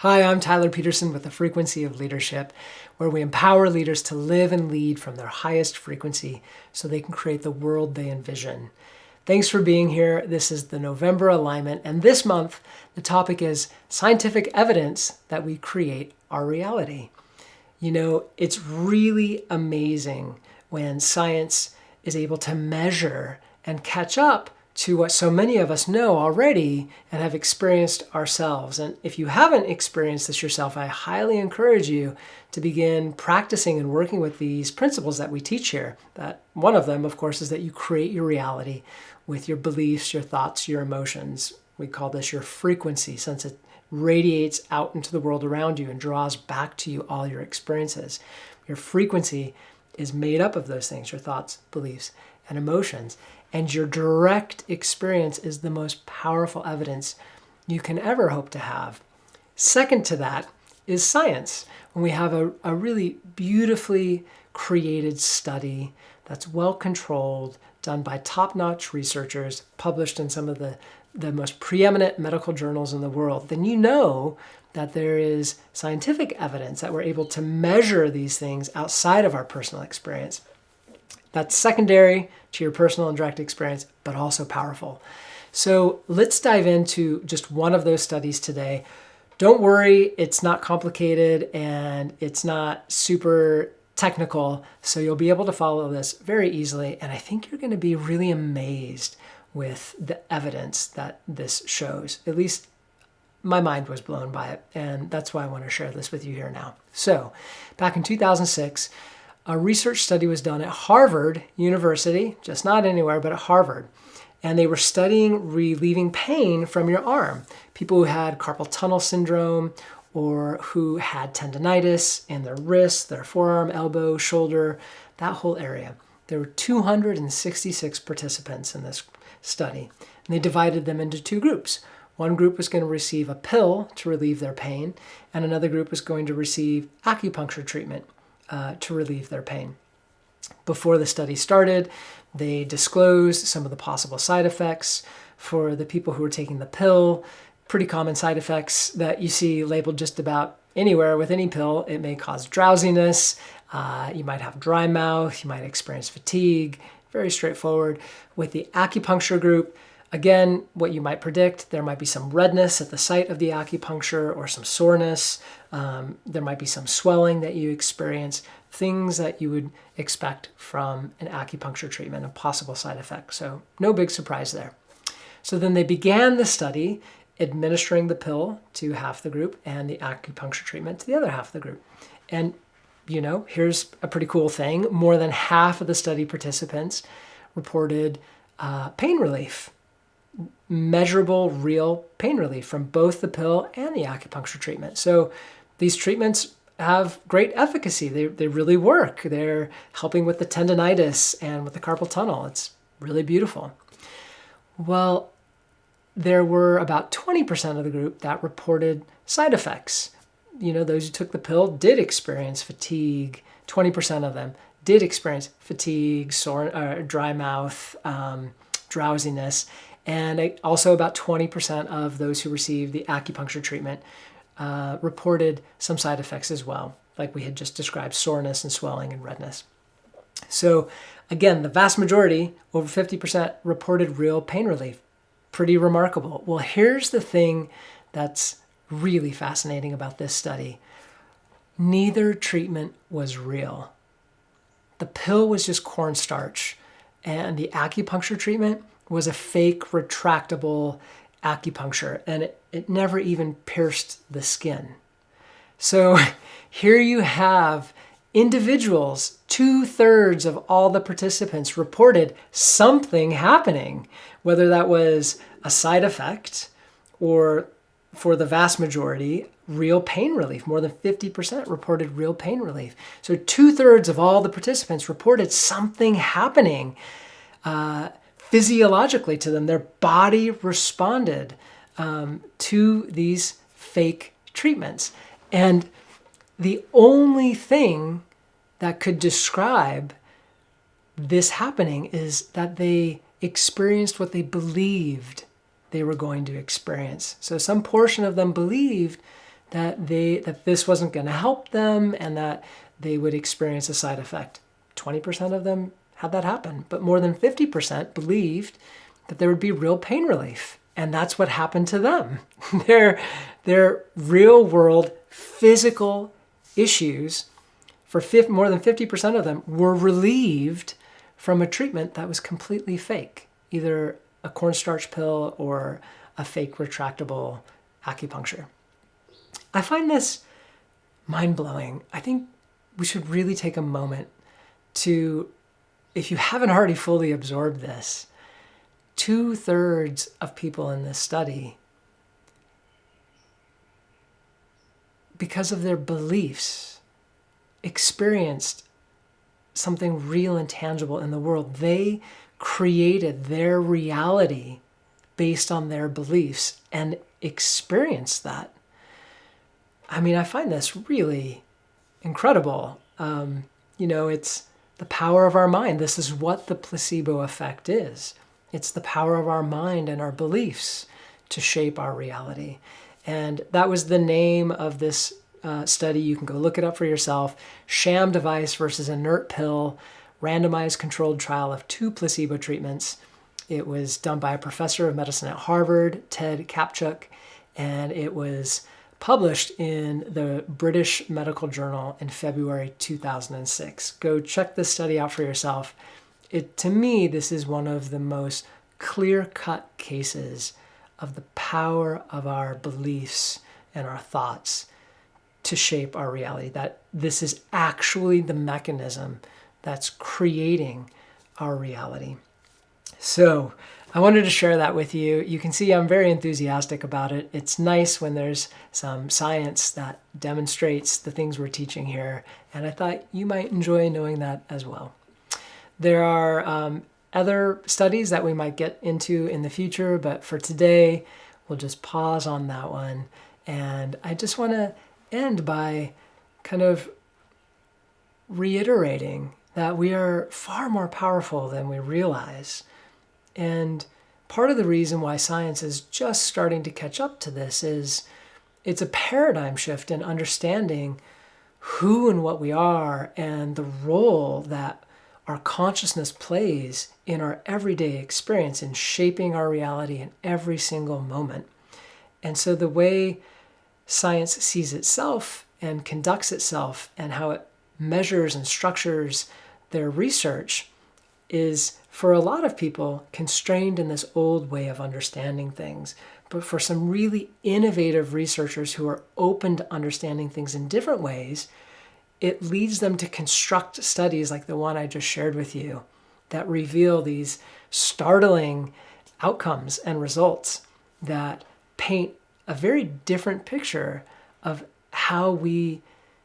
Hi, I'm Tyler Peterson with The Frequency of Leadership, where we empower leaders to live and lead from their highest frequency so they can create the world they envision. Thanks for being here. This is the November alignment, and this month the topic is scientific evidence that we create our reality. You know, it's really amazing when science is able to measure and catch up to what so many of us know already and have experienced ourselves. And if you haven't experienced this yourself, I highly encourage you to begin practicing and working with these principles that we teach here. That one of them, of course, is that you create your reality with your beliefs, your thoughts, your emotions. We call this your frequency, since it radiates out into the world around you and draws back to you all your experiences. Your frequency is made up of those things, your thoughts, beliefs, and emotions. And your direct experience is the most powerful evidence you can ever hope to have. Second to that is science. When we have a really beautifully created study that's well controlled, done by top-notch researchers, published in some of the most preeminent medical journals in the world, then you know that there is scientific evidence that we're able to measure these things outside of our personal experience. That's secondary to your personal and direct experience, but also powerful. So let's dive into just one of those studies today. Don't worry, it's not complicated and it's not super technical, so you'll be able to follow this very easily. And I think you're going to be really amazed with the evidence that this shows. At least my mind was blown by it, and that's why I want to share this with you here now. So back in 2006, a research study was done at Harvard University, just not anywhere, but at Harvard. And they were studying relieving pain from your arm. People who had carpal tunnel syndrome or who had tendonitis in their wrist, their forearm, elbow, shoulder, that whole area. There were 266 participants in this study. And they divided them into two groups. One group was going to receive a pill to relieve their pain, and another group was going to receive acupuncture treatment to relieve their pain. Before the study started, they disclosed some of the possible side effects. For the people who were taking the pill, pretty common side effects that you see labeled just about anywhere with any pill. It may cause drowsiness, you might have dry mouth, you might experience fatigue, very straightforward. With the acupuncture group, again, what you might predict, there might be some redness at the site of the acupuncture or some soreness. There might be some swelling that you experience, things that you would expect from an acupuncture treatment, a possible side effect. So no big surprise there. So then they began the study administering the pill to half the group and the acupuncture treatment to the other half of the group. And, you know, here's a pretty cool thing. More than half of the study participants reported pain relief. Measurable, real pain relief from both the pill and the acupuncture treatment. So these treatments have great efficacy. They really work. They're helping with the tendonitis and with the carpal tunnel. It's really beautiful. Well, there were about 20% of the group that reported side effects. You know, those who took the pill did experience fatigue. 20% of them did experience fatigue, sore, dry mouth, drowsiness. And also about 20% of those who received the acupuncture treatment reported some side effects as well, like we had just described, soreness and swelling and redness. So again, the vast majority, over 50%, reported real pain relief. Pretty remarkable. Well, here's the thing that's really fascinating about this study. Neither treatment was real. The pill was just cornstarch, and the acupuncture treatment was a fake retractable acupuncture, and it never even pierced the skin. So here you have individuals, 2/3 of all the participants reported something happening, whether that was a side effect or, for the vast majority, real pain relief. More than 50% reported real pain relief. So 2/3 of all the participants reported something happening physiologically to them. Their body responded to these fake treatments. And the only thing that could describe this happening is that they experienced what they believed they were going to experience. So some portion of them believed that this wasn't going to help them and that they would experience a side effect. 20% of them had that happen, but more than 50% believed that there would be real pain relief. And that's what happened to them. Their real world physical issues, for more than 50% of them, were relieved from a treatment that was completely fake, either a cornstarch pill or a fake retractable acupuncture. I find this mind-blowing. I think we should really take a moment to, if you haven't already fully absorbed this, 2/3 of people in this study, because of their beliefs, experienced something real and tangible in the world. They created their reality based on their beliefs and experienced that. I mean, I find this really incredible. It's the power of our mind. This is what the placebo effect is. It's the power of our mind and our beliefs to shape our reality. And that was the name of this study. You can go look it up for yourself. Sham device versus inert pill, randomized controlled trial of 2 placebo treatments. It was done by a professor of medicine at Harvard, Ted Kaptchuk, and it was published in the British Medical Journal in February 2006. Go check this study out for yourself. To me, this is one of the most clear-cut cases of the power of our beliefs and our thoughts to shape our reality, that this is actually the mechanism that's creating our reality. So I wanted to share that with you. You can see I'm very enthusiastic about it. It's nice when there's some science that demonstrates the things we're teaching here, and I thought you might enjoy knowing that as well. There are other studies that we might get into in the future, but for today, we'll just pause on that one. And I just want to end by kind of reiterating that we are far more powerful than we realize. And part of the reason why science is just starting to catch up to this is it's a paradigm shift in understanding who and what we are and the role that our consciousness plays in our everyday experience in shaping our reality in every single moment. And so the way science sees itself and conducts itself and how it measures and structures their research is, for a lot of people, constrained in this old way of understanding things. But for some really innovative researchers who are open to understanding things in different ways, it leads them to construct studies like the one I just shared with you that reveal these startling outcomes and results that paint a very different picture of how we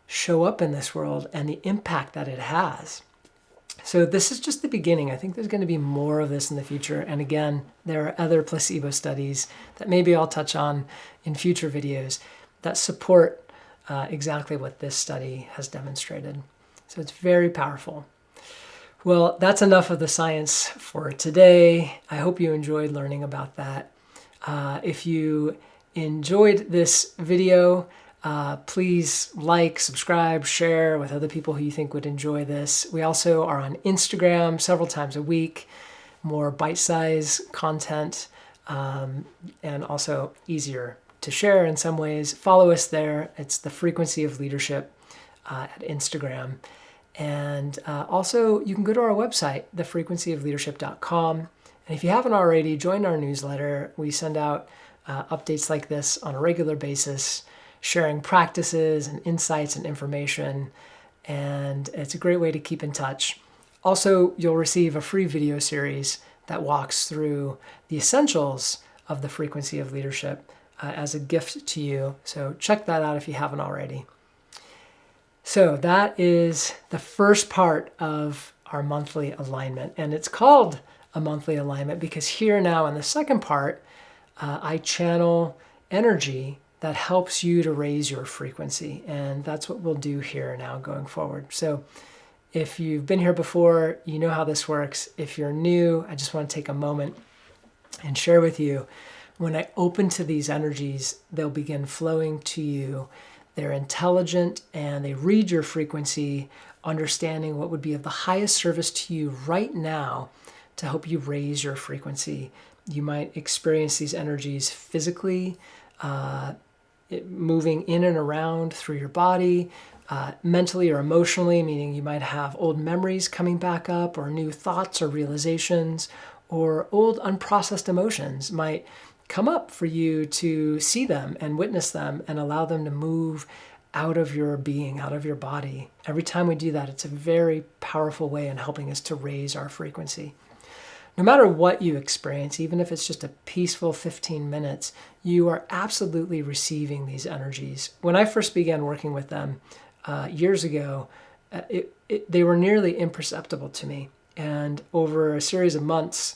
show up in this world and the impact that it has. So this is just the beginning. I think there's going to be more of this in the future. And again, there are other placebo studies that maybe I'll touch on in future videos that support exactly what this study has demonstrated. So it's very powerful. Well, that's enough of the science for today. I hope you enjoyed learning about that. If you enjoyed this video, please like, subscribe, share with other people who you think would enjoy this. We also are on Instagram several times a week, more bite-sized content, and also easier to share in some ways. Follow us there. It's The Frequency of Leadership at Instagram. And also, you can go to our website, thefrequencyofleadership.com. And if you haven't already, join our newsletter. We send out updates like this on a regular basis, sharing practices and insights and information. And it's a great way to keep in touch. Also, you'll receive a free video series that walks through the essentials of the frequency of leadership as a gift to you. So check that out if you haven't already. So that is the first part of our monthly alignment. And it's called a monthly alignment because here now in the second part, I channel energy that helps you to raise your frequency. And that's what we'll do here now going forward. So if you've been here before, you know how this works. If you're new, I just want to take a moment and share with you When I open to these energies, they'll begin flowing to you. They're intelligent and they read your frequency, understanding what would be of the highest service to you right now to help you raise your frequency. You might experience these energies physically, moving in and around through your body, mentally or emotionally, meaning you might have old memories coming back up, or new thoughts or realizations, or old unprocessed emotions might come up for you to see them and witness them and allow them to move out of your being, out of your body. Every time we do that, it's a very powerful way in helping us to raise our frequency. No matter what you experience, even if it's just a peaceful 15 minutes, you are absolutely receiving these energies. When I first began working with them years ago, they were nearly imperceptible to me. And over a series of months,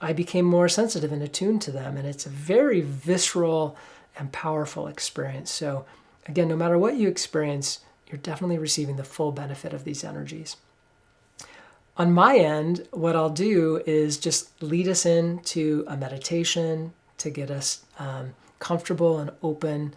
I became more sensitive and attuned to them. And it's a very visceral and powerful experience. So again, no matter what you experience, you're definitely receiving the full benefit of these energies. On my end, what I'll do is just lead us into a meditation to get us comfortable and open.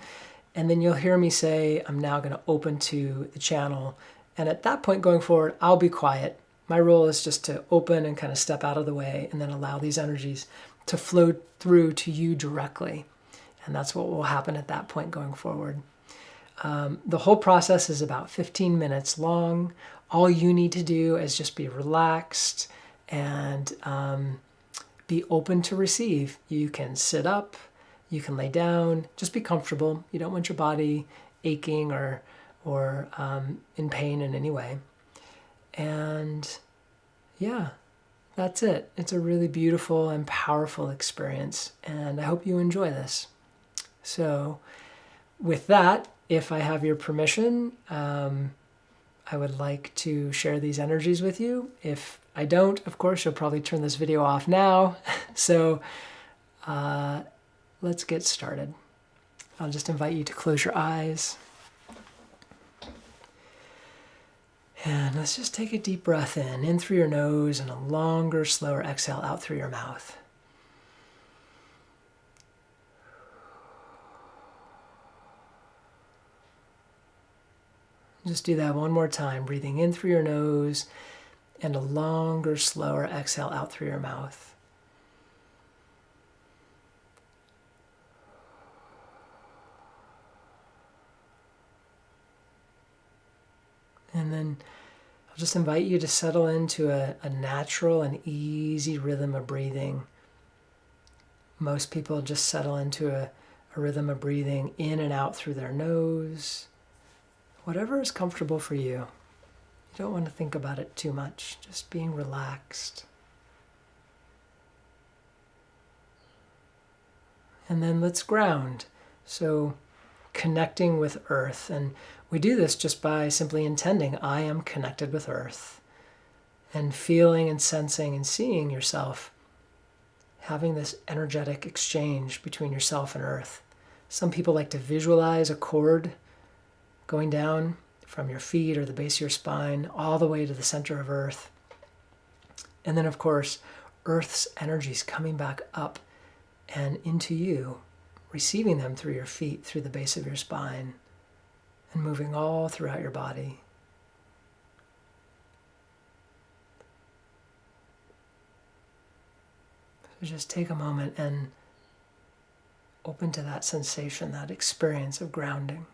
And then you'll hear me say, I'm now going to open to the channel. And at that point going forward, I'll be quiet. My role is just to open and kind of step out of the way and then allow these energies to flow through to you directly. And that's what will happen at that point going forward. The whole process is about 15 minutes long. All you need to do is just be relaxed and be open to receive. You can sit up, you can lay down, just be comfortable. You don't want your body aching or in pain in any way. And yeah, that's it. It's a really beautiful and powerful experience, and I hope you enjoy this. So with that, if I have your permission, I would like to share these energies with you. If I don't, of course, you'll probably turn this video off now. So let's get started. I'll just invite you to close your eyes. And let's just take a deep breath in through your nose, and a longer, slower exhale out through your mouth. Just do that one more time, breathing in through your nose and a longer, slower exhale out through your mouth. And then I'll just invite you to settle into a natural and easy rhythm of breathing. Most people just settle into a rhythm of breathing in and out through their nose. Whatever is comfortable for you. You don't want to think about it too much, just being relaxed. And then let's ground. So connecting with Earth. And we do this just by simply intending, I am connected with Earth. And feeling and sensing and seeing yourself having this energetic exchange between yourself and Earth. Some people like to visualize a cord going down from your feet or the base of your spine all the way to the center of Earth. And then, of course, Earth's energies coming back up and into you, receiving them through your feet, through the base of your spine, and moving all throughout your body. So just take a moment and open to that sensation, that experience of grounding.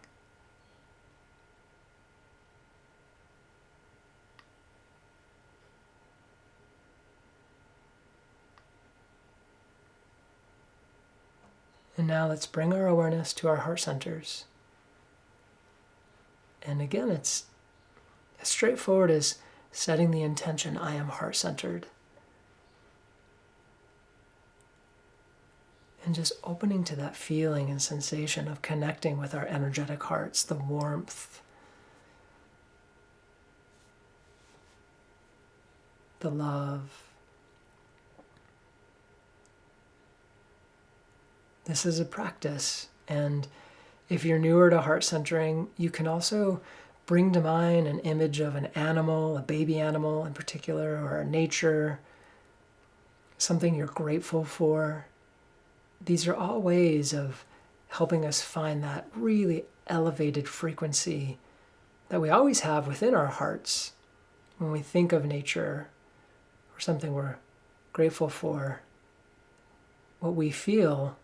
And now let's bring our awareness to our heart centers. And again, it's as straightforward as setting the intention, I am heart-centered. And just opening to that feeling and sensation of connecting with our energetic hearts, the warmth, the love. This is a practice, and if you're newer to heart centering, you can also bring to mind an image of an animal, a baby animal in particular, or nature, something you're grateful for, these are all ways of helping us find that really elevated frequency that we always have within our hearts when we think of nature or something we're grateful for. What we feel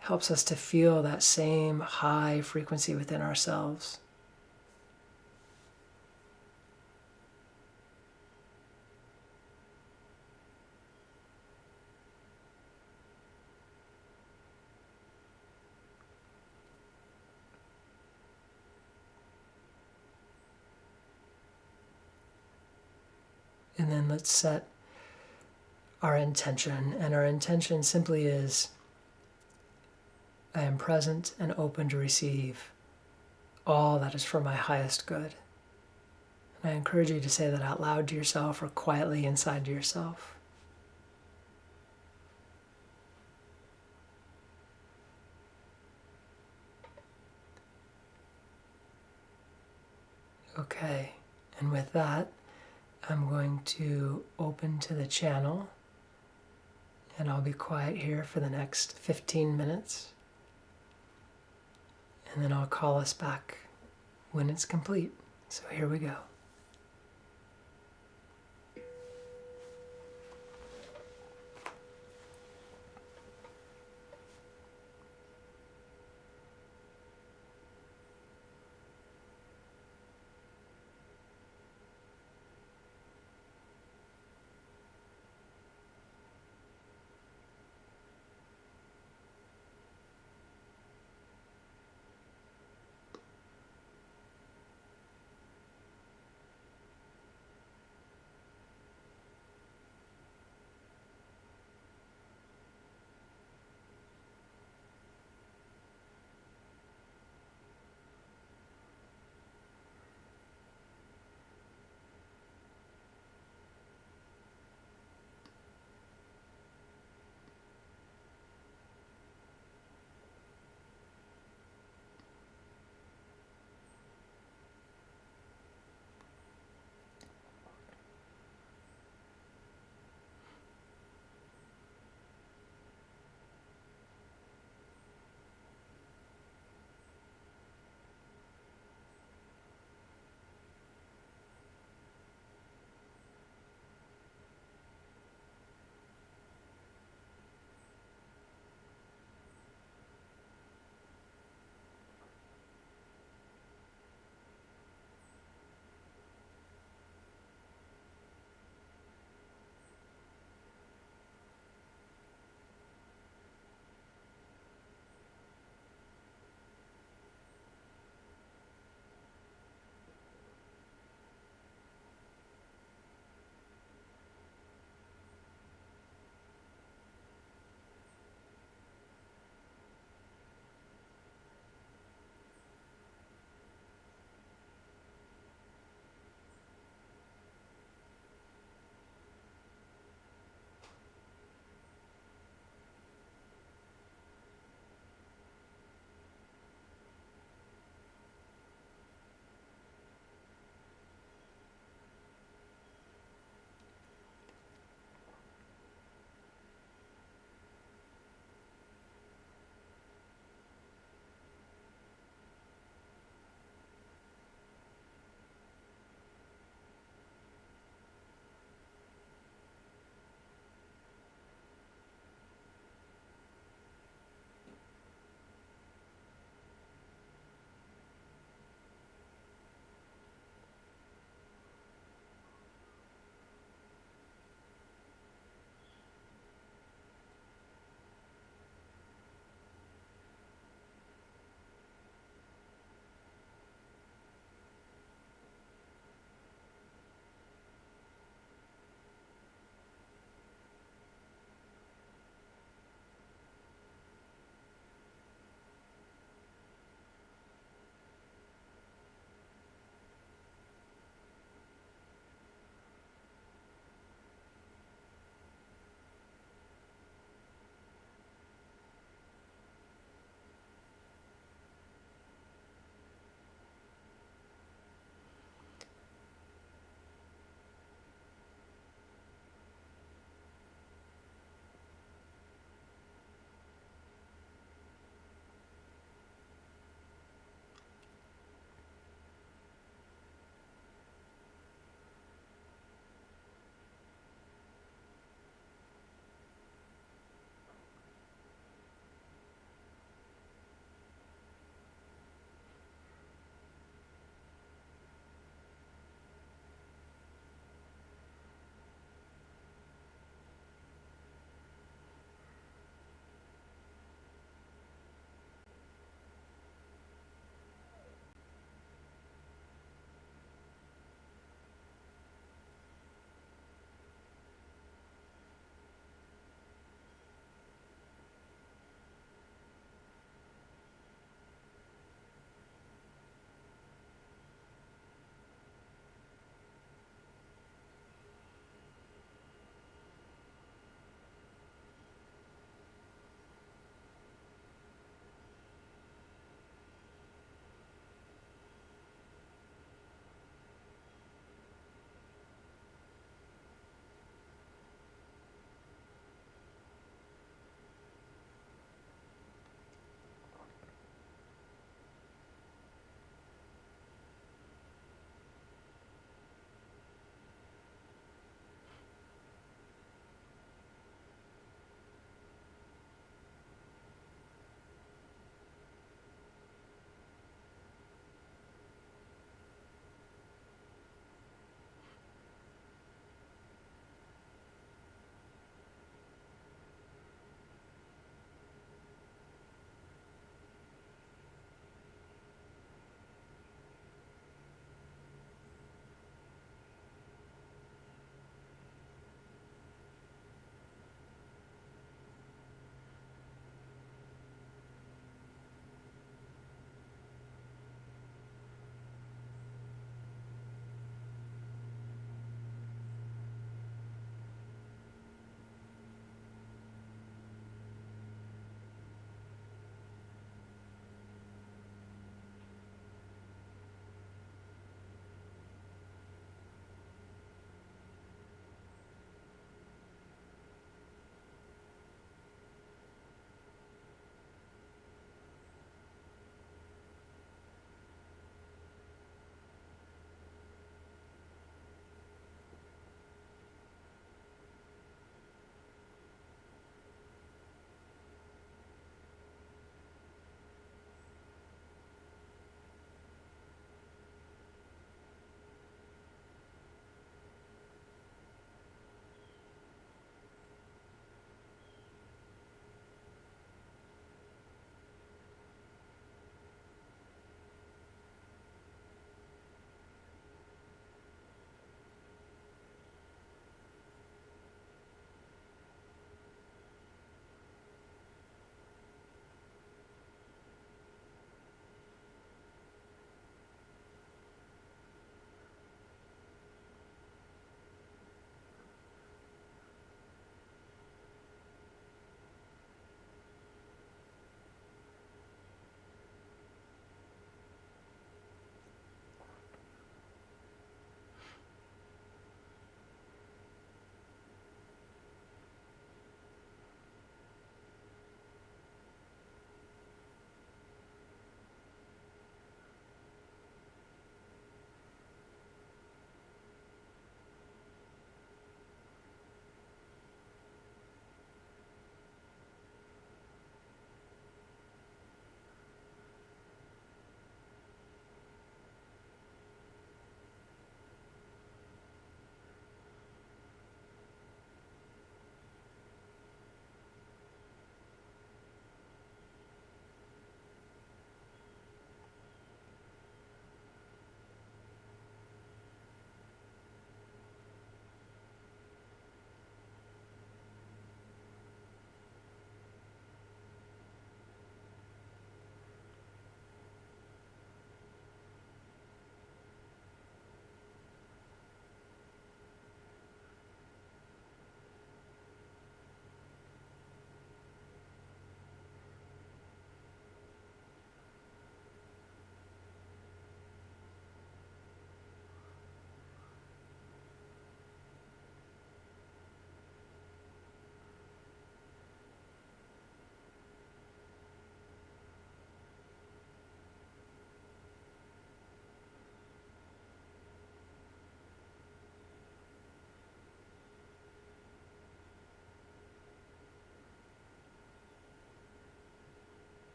helps us to feel that same high frequency within ourselves. And then let's set our intention. And our intention simply is, I am present and open to receive all that is for my highest good. And I encourage you to say that out loud to yourself or quietly inside to yourself. Okay, and with that, I'm going to open to the channel, and I'll be quiet here for the next 15 minutes. And then I'll call us back when it's complete. So here we go.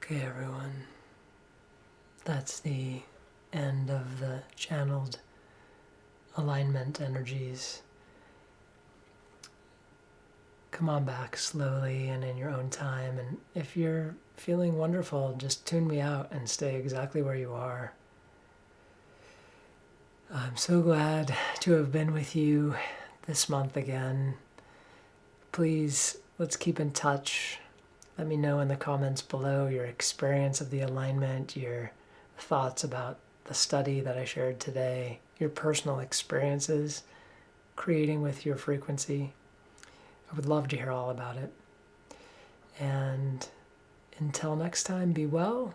Okay, everyone. That's the end of the channeled alignment energies. Come on back slowly and in your own time. And if you're feeling wonderful, just tune me out and stay exactly where you are. I'm so glad to have been with you this month again. Please, let's keep in touch. Let me know in the comments below your experience of the alignment, your thoughts about the study that I shared today, your personal experiences creating with your frequency. I would love to hear all about it. And until next time, be well,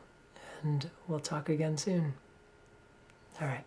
and we'll talk again soon. All right.